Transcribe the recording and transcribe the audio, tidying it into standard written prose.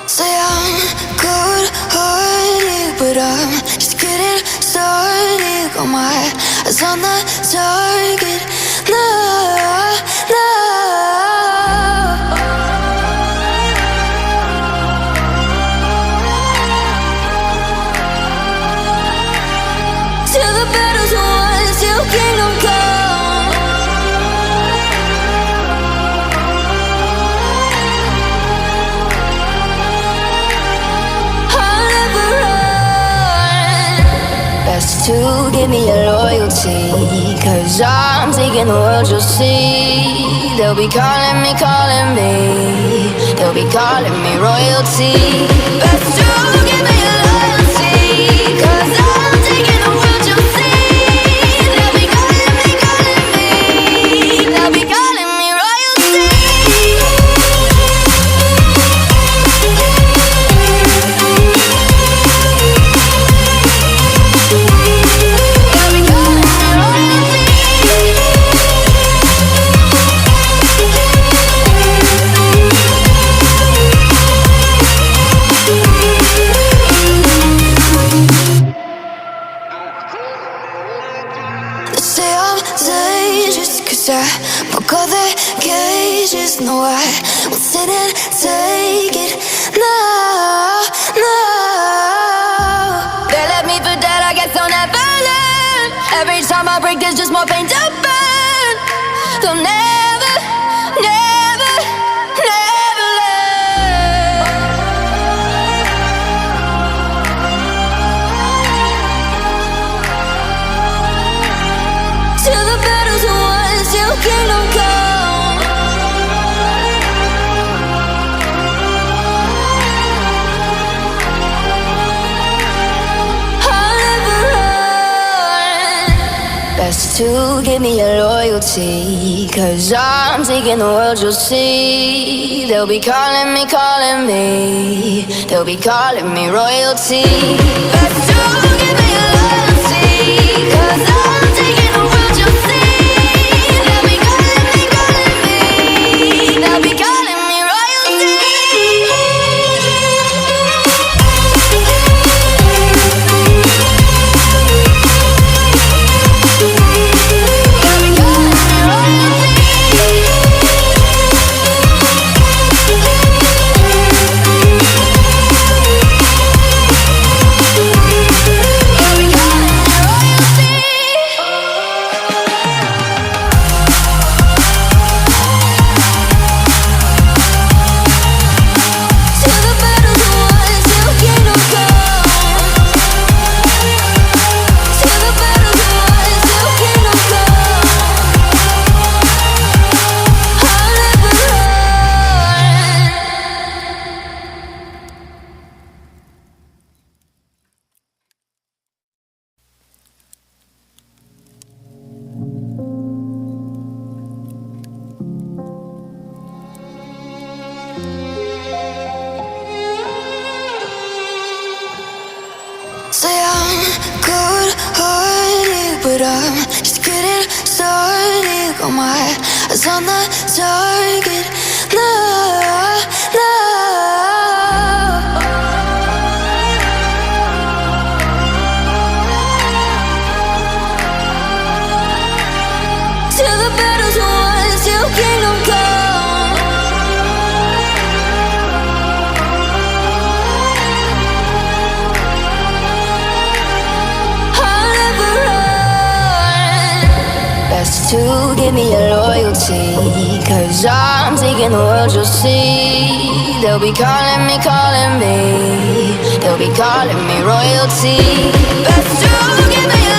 Say I'm good-hearted, but I'm just getting started. Got my eyes on the target. No, no. Till the battle's won, till kingdom come. I'll never run. Best to give me your loyalty, 'cause I'm taking the world, you'll see. They'll be calling me, they'll be calling me royalty. Best to give me your loyalty, 'cause I'm taking the world, you'll see. They'll be calling me, they'll be calling me royalty. They'll be calling me royalty. They say I'm dangerous, 'cause I broke all their cages. No, I won't sit and take it. No, no. They left me for dead, I guess I'll never learn. Every time I break, there's just more pain to burn. They'll never, never, never learn. Till the battle's won, till kingdom come. I'll never run. Best to give me your loyalty, 'cause I'm taking the world, you'll see. They'll be calling me, they'll be calling me royalty. Best to give me your loyalty, 'cause I'm taking the world, you'll see. They'll be calling me, they'll be calling me royalty. They'll be calling me royalty. They'll be calling me royalty. Till the battle's won, till kingdom come. Till the battle's won, till kingdom come. I'll never run. Say I'm good-hearted, but I'm just getting started. Got my eyes on the target. No, no. Till the battle's won, till kingdom come. I'll never run. Best to give me your loyalty, 'cause I'm taking the world, you'll see. They'll be calling me, they'll be calling me royalty. Best to give me your